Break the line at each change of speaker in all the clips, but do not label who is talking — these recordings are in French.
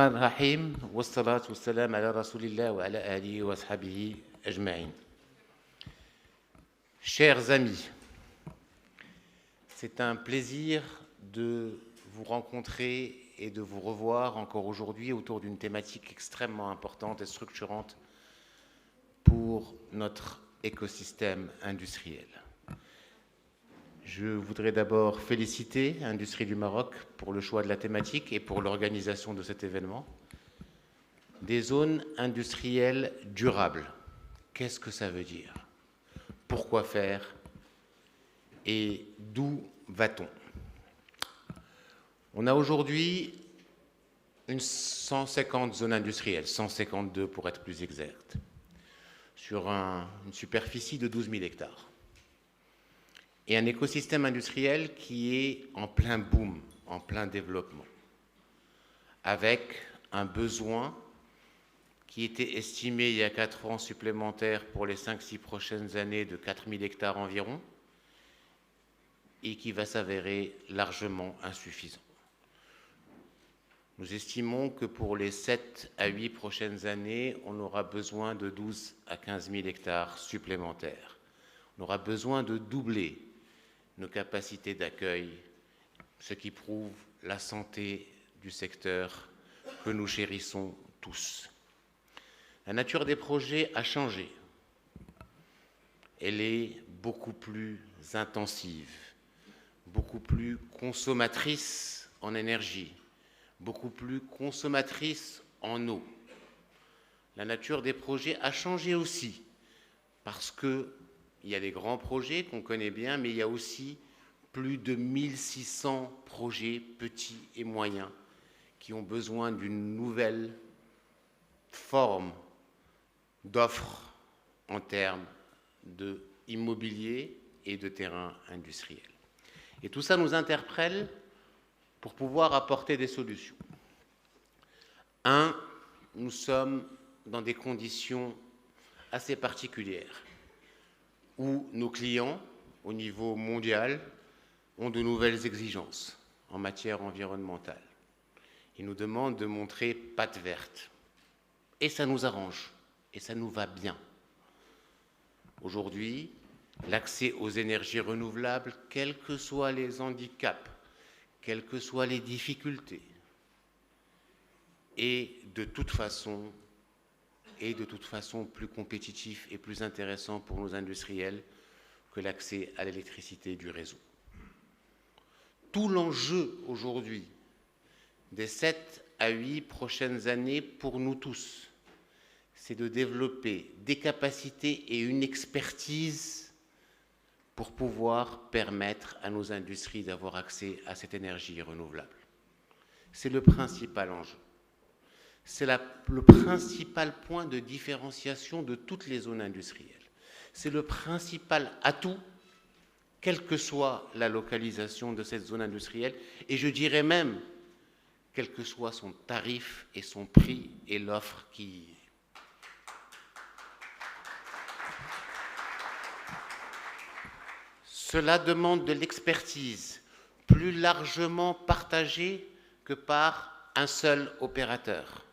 الرحمن الرحيم والصلاة والسلام على رسول الله وعلى آله وأصحابه أجمعين. Chers amis, c'est un plaisir de vous rencontrer et de vous revoir encore aujourd'hui autour d'une thématique extrêmement importante et structurante pour notre écosystème industriel. Je voudrais d'abord féliciter Industrie du Maroc pour le choix de la thématique et pour l'organisation de cet événement. Des zones industrielles durables, qu'est-ce que ça veut dire? Pourquoi faire? Et d'où va-t-on? On a aujourd'hui une 150 zones industrielles, 152 pour être plus exact, sur une superficie de 12 000 hectares. Et un écosystème industriel qui est en plein boom, en plein développement, avec un besoin qui était estimé il y a 4 ans supplémentaires pour les 5-6 prochaines années de 4 000 hectares environ, et qui va s'avérer largement insuffisant. Nous estimons que pour les 7 à 8 prochaines années, on aura besoin de 12 à 15 000 hectares supplémentaires. On aura besoin de doubler nos capacités d'accueil, ce qui prouve la santé du secteur que nous chérissons tous. La nature des projets a changé. Elle est beaucoup plus intensive, beaucoup plus consommatrice en énergie, beaucoup plus consommatrice en eau. La nature des projets a changé aussi, parce qu'il y a des grands projets qu'on connaît bien, mais il y a aussi plus de 1600 projets petits et moyens qui ont besoin d'une nouvelle forme d'offre en termes d'immobilier et de terrain industriel. Et tout ça nous interpelle pour pouvoir apporter des solutions. Nous sommes dans des conditions assez particulières où nos clients, au niveau mondial, ont de nouvelles exigences en matière environnementale. Ils nous demandent de montrer patte verte. Et ça nous arrange, et ça nous va bien. Aujourd'hui, l'accès aux énergies renouvelables, quels que soient les handicaps, quelles que soient les difficultés, est de toute façon plus compétitif et plus intéressant pour nos industriels que l'accès à l'électricité du réseau. Tout l'enjeu aujourd'hui des 7 à 8 prochaines années pour nous tous, c'est de développer des capacités et une expertise pour pouvoir permettre à nos industries d'avoir accès à cette énergie renouvelable. C'est le principal enjeu. C'est le principal point de différenciation de toutes les zones industrielles. C'est le principal atout, quelle que soit la localisation de cette zone industrielle, et je dirais même, quel que soit son tarif et son prix et l'offre qui y est. Cela demande de l'expertise plus largement partagée que par un seul opérateur.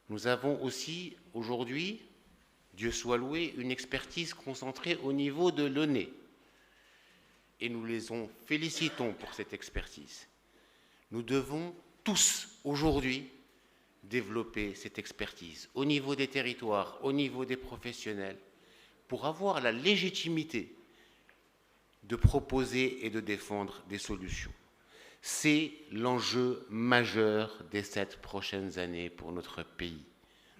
Nous avons aussi aujourd'hui, Dieu soit loué, une expertise concentrée au niveau de l'ONE. Et nous les félicitons pour cette expertise. Nous devons tous aujourd'hui développer cette expertise au niveau des territoires, au niveau des professionnels, pour avoir la légitimité de proposer et de défendre des solutions. C'est l'enjeu majeur des 7 prochaines années pour notre pays.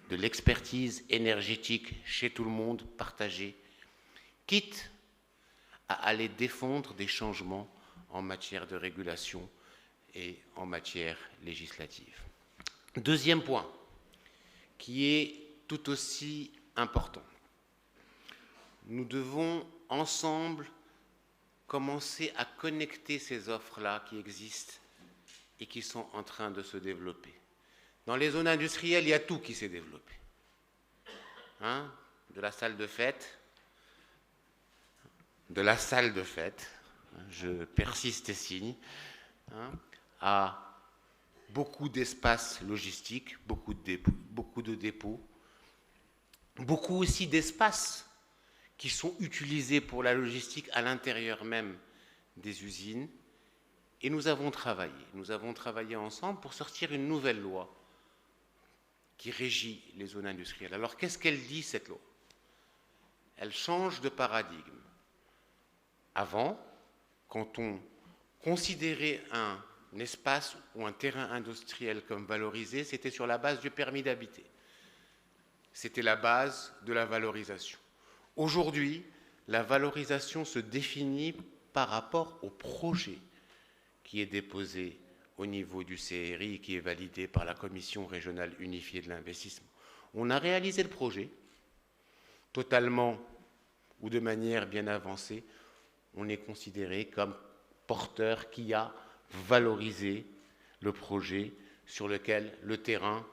De l'expertise énergétique chez tout le monde partagée, quitte à aller défendre des changements en matière de régulation et en matière législative. Deuxième point, qui est tout aussi important. Nous devons ensemble commencer à connecter ces offres-là qui existent et qui sont en train de se développer. Dans les zones industrielles, il y a tout qui s'est développé. De la salle de fête, je persiste et signe, à beaucoup d'espaces logistiques, beaucoup de dépôts, beaucoup aussi d'espaces qui sont utilisés pour la logistique à l'intérieur même des usines. Et nous avons travaillé ensemble pour sortir une nouvelle loi qui régit les zones industrielles. Alors qu'est-ce qu'elle dit, cette loi? Elle change de paradigme. Avant, quand on considérait un espace ou un terrain industriel comme valorisé, c'était sur la base du permis d'habiter. C'était la base de la valorisation. Aujourd'hui, la valorisation se définit par rapport au projet qui est déposé au niveau du CRI et qui est validé par la Commission régionale unifiée de l'investissement. On a réalisé le projet totalement ou de manière bien avancée. On est considéré comme porteur qui a valorisé le projet sur le terrain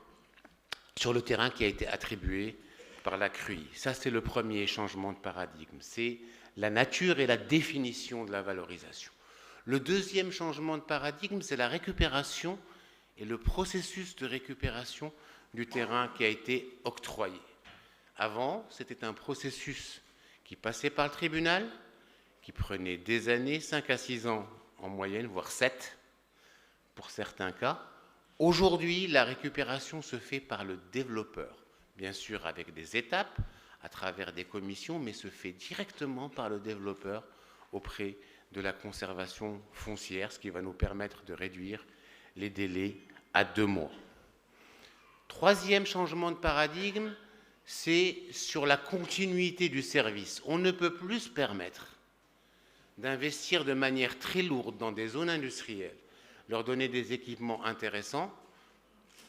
qui a été attribué par la CRUI. Ça, c'est le premier changement de paradigme. C'est la nature et la définition de la valorisation. Le deuxième changement de paradigme, c'est la récupération et le processus de récupération du terrain qui a été octroyé. Avant, c'était un processus qui passait par le tribunal, qui prenait des années, 5 à 6 ans en moyenne, voire 7 pour certains cas. Aujourd'hui, la récupération se fait par le développeur, bien sûr avec des étapes, à travers des commissions, mais se fait directement par le développeur auprès de la conservation foncière, ce qui va nous permettre de réduire les délais à 2 mois. Troisième changement de paradigme, c'est sur la continuité du service. On ne peut plus se permettre d'investir de manière très lourde dans des zones industrielles, leur donner des équipements intéressants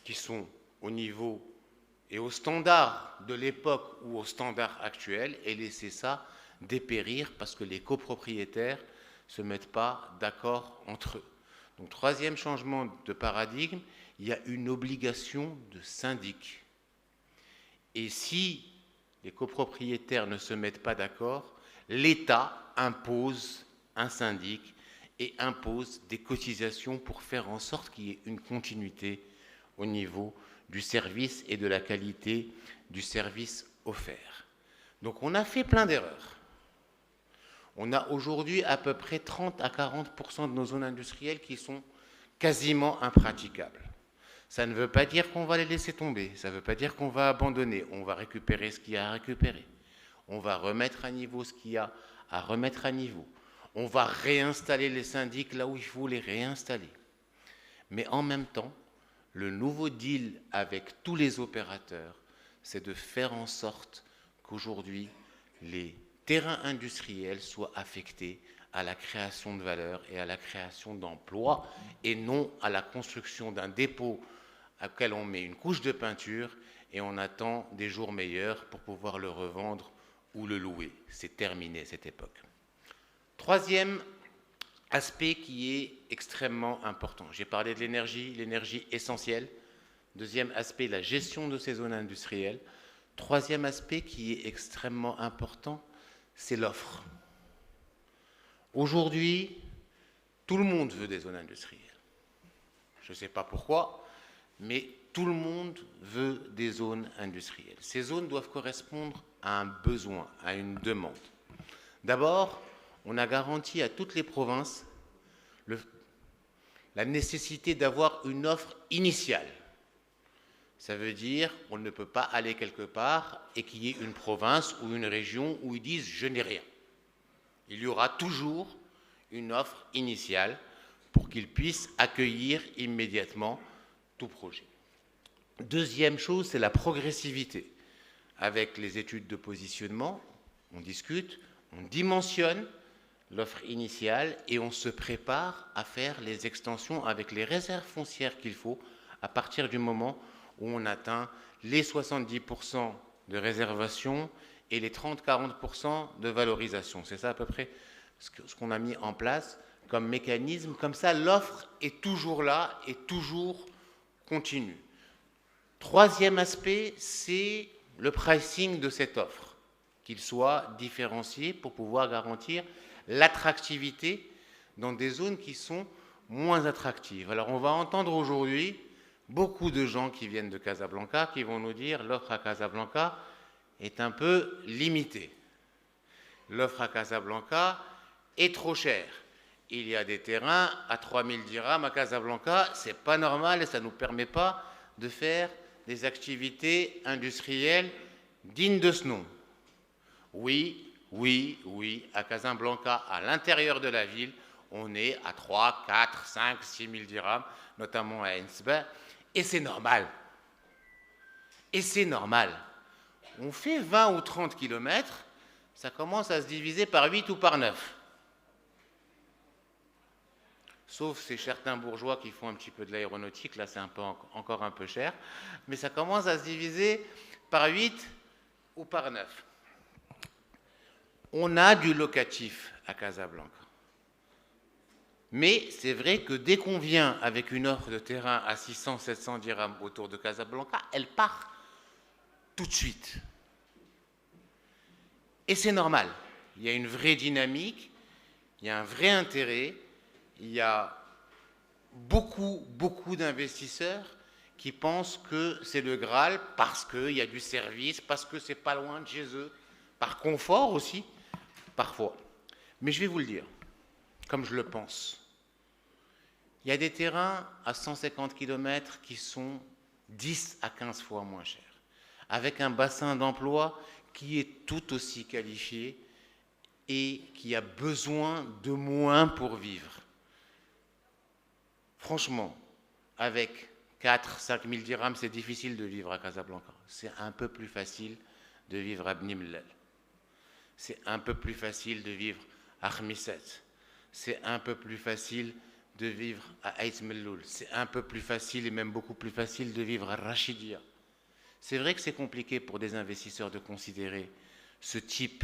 qui sont au niveau et au standard de l'époque ou au standard actuel et laisser ça dépérir parce que les copropriétaires ne se mettent pas d'accord entre eux. Donc, troisième changement de paradigme, il y a une obligation de syndic. Et si les copropriétaires ne se mettent pas d'accord, l'État impose un syndic et impose des cotisations pour faire en sorte qu'il y ait une continuité au niveau du service et de la qualité du service offert. Donc on a fait plein d'erreurs. On a aujourd'hui à peu près 30 à 40% de nos zones industrielles qui sont quasiment impraticables. Ça ne veut pas dire qu'on va les laisser tomber, ça ne veut pas dire qu'on va abandonner. On va récupérer ce qu'il y a à récupérer. On va remettre à niveau ce qu'il y a à remettre à niveau. On va réinstaller les syndics là où il faut les réinstaller. Mais en même temps, le nouveau deal avec tous les opérateurs, c'est de faire en sorte qu'aujourd'hui, les terrains industriels soient affectés à la création de valeur et à la création d'emplois et non à la construction d'un dépôt auquel on met une couche de peinture et on attend des jours meilleurs pour pouvoir le revendre ou le louer. C'est terminé cette époque. Troisième aspect qui est extrêmement important. J'ai parlé de l'énergie essentielle. Deuxième aspect, la gestion de ces zones industrielles. Troisième aspect qui est extrêmement important, c'est l'offre. Aujourd'hui, tout le monde veut des zones industrielles. Je ne sais pas pourquoi, mais tout le monde veut des zones industrielles. Ces zones doivent correspondre à un besoin, à une demande. D'abord, on a garanti à toutes les provinces la nécessité d'avoir une offre initiale. Ça veut dire qu'on ne peut pas aller quelque part et qu'il y ait une province ou une région où ils disent « je n'ai rien ». Il y aura toujours une offre initiale pour qu'ils puissent accueillir immédiatement tout projet. Deuxième chose, c'est la progressivité. Avec les études de positionnement, on discute, on dimensionne l'offre initiale et on se prépare à faire les extensions avec les réserves foncières qu'il faut à partir du moment où on atteint les 70% de réservation et les 30-40% de valorisation. C'est ça à peu près ce qu'on a mis en place comme mécanisme. Comme ça, l'offre est toujours là et toujours continue. Troisième aspect, c'est le pricing de cette offre, qu'il soit différencié pour pouvoir garantir l'attractivité dans des zones qui sont moins attractives. Alors on va entendre aujourd'hui beaucoup de gens qui viennent de Casablanca qui vont nous dire l'offre à Casablanca est un peu limitée. L'offre à Casablanca est trop chère. Il y a des terrains à 3000 dirhams à Casablanca, c'est pas normal et ça ne nous permet pas de faire des activités industrielles dignes de ce nom. Oui, à Casablanca, à l'intérieur de la ville, on est à 3, 4, 5, 6 000 dirhams, notamment à Ensba, et c'est normal. Et c'est normal. On fait 20 ou 30 kilomètres, ça commence à se diviser par 8 ou par 9. Sauf ces certains bourgeois qui font un petit peu de l'aéronautique, là c'est encore un peu cher, mais ça commence à se diviser par 8 ou par 9. On a du locatif à Casablanca. Mais c'est vrai que dès qu'on vient avec une offre de terrain à 600-700 dirhams autour de Casablanca, elle part tout de suite. Et c'est normal. Il y a une vraie dynamique, il y a un vrai intérêt, il y a beaucoup d'investisseurs qui pensent que c'est le Graal parce qu'il y a du service, parce que c'est pas loin de chez eux, par confort aussi, parfois. Mais je vais vous le dire, comme je le pense. Il y a des terrains à 150 km qui sont 10 à 15 fois moins chers, avec un bassin d'emploi qui est tout aussi qualifié et qui a besoin de moins pour vivre. Franchement, avec 4-5 000 dirhams, c'est difficile de vivre à Casablanca. C'est un peu plus facile de vivre à Bni Mellal. C'est un peu plus facile de vivre à Khmisset. C'est un peu plus facile de vivre à Ait Melloul. C'est un peu plus facile et même beaucoup plus facile de vivre à Rachidia. C'est vrai que c'est compliqué pour des investisseurs de considérer ce type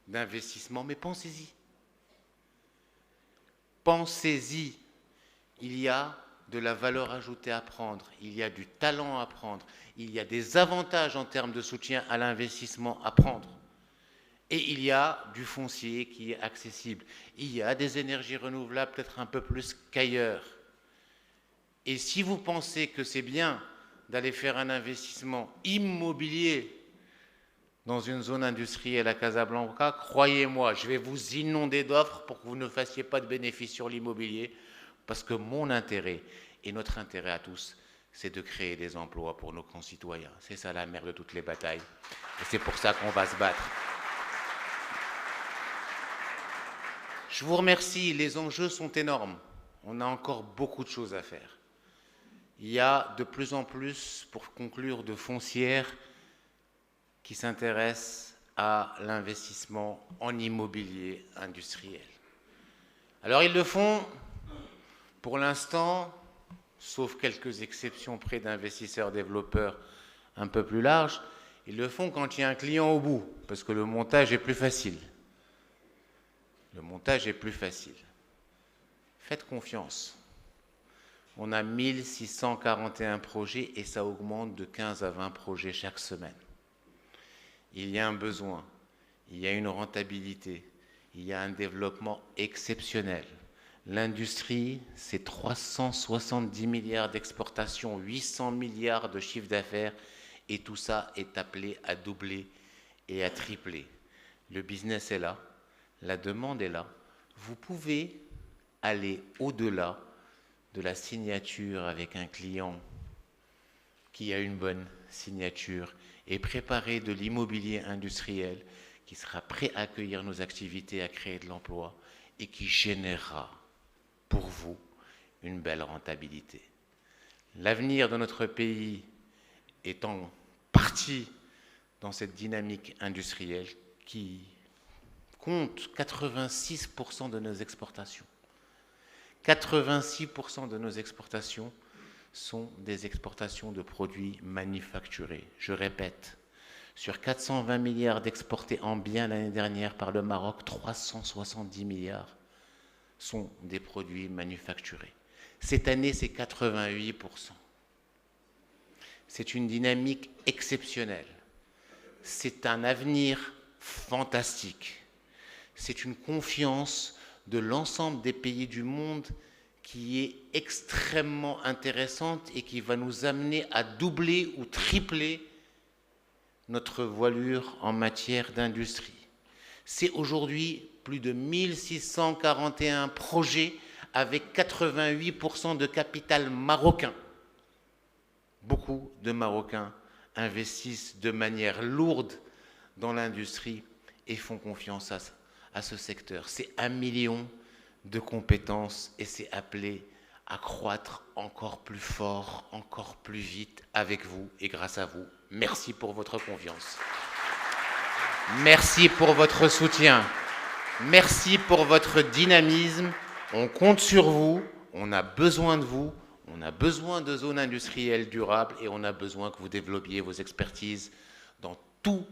d'investissement, mais pensez-y. Pensez-y. Il y a de la valeur ajoutée à prendre, il y a du talent à prendre, il y a des avantages en termes de soutien à l'investissement à prendre. Et il y a du foncier qui est accessible. Il y a des énergies renouvelables peut-être un peu plus qu'ailleurs. Et si vous pensez que c'est bien d'aller faire un investissement immobilier dans une zone industrielle à Casablanca, croyez-moi, je vais vous inonder d'offres pour que vous ne fassiez pas de bénéfices sur l'immobilier, parce que mon intérêt et notre intérêt à tous, c'est de créer des emplois pour nos concitoyens. C'est ça la mère de toutes les batailles. Et c'est pour ça qu'on va se battre. Je vous remercie, les enjeux sont énormes. On a encore beaucoup de choses à faire. Il y a de plus en plus, pour conclure, de foncières qui s'intéressent à l'investissement en immobilier industriel. Alors ils le font, pour l'instant, sauf quelques exceptions près d'investisseurs développeurs un peu plus larges, ils le font quand il y a un client au bout, parce que le montage est plus facile. Le montage est plus facile. Faites confiance. On a 1641 projets et ça augmente de 15 à 20 projets chaque semaine. Il y a un besoin, il y a une rentabilité, il y a un développement exceptionnel. L'industrie, c'est 370 milliards d'exportations, 800 milliards de chiffre d'affaires et tout ça est appelé à doubler et à tripler. Le business est là, la demande est là. Vous pouvez aller au-delà de la signature avec un client qui a une bonne signature et préparer de l'immobilier industriel qui sera prêt à accueillir nos activités, à créer de l'emploi et qui générera pour vous une belle rentabilité. L'avenir de notre pays est en partie dans cette dynamique industrielle qui compte 86% de nos exportations. 86% de nos exportations sont des exportations de produits manufacturés. Je répète, sur 420 milliards d'exportés en biens l'année dernière par le Maroc, 370 milliards sont des produits manufacturés. Cette année, c'est 88%. C'est une dynamique exceptionnelle. C'est un avenir fantastique. C'est une confiance de l'ensemble des pays du monde qui est extrêmement intéressante et qui va nous amener à doubler ou tripler notre voilure en matière d'industrie. C'est aujourd'hui plus de 1641 projets avec 88% de capital marocain. Beaucoup de Marocains investissent de manière lourde dans l'industrie et font confiance à ce secteur. C'est 1 million de compétences et c'est appelé à croître encore plus fort, encore plus vite avec vous et grâce à vous. Merci pour votre confiance. Merci pour votre soutien. Merci pour votre dynamisme. On compte sur vous. On a besoin de vous. On a besoin de zones industrielles durables et on a besoin que vous développiez vos expertises dans tous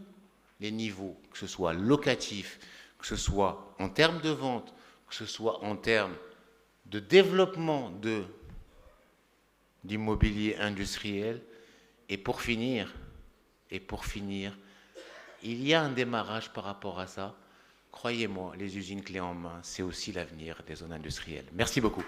les niveaux, que ce soit locatif, que ce soit en termes de vente, que ce soit en termes de développement d'immobilier industriel. Et pour finir, il y a un démarrage par rapport à ça. Croyez-moi, les usines clés en main, c'est aussi l'avenir des zones industrielles. Merci beaucoup.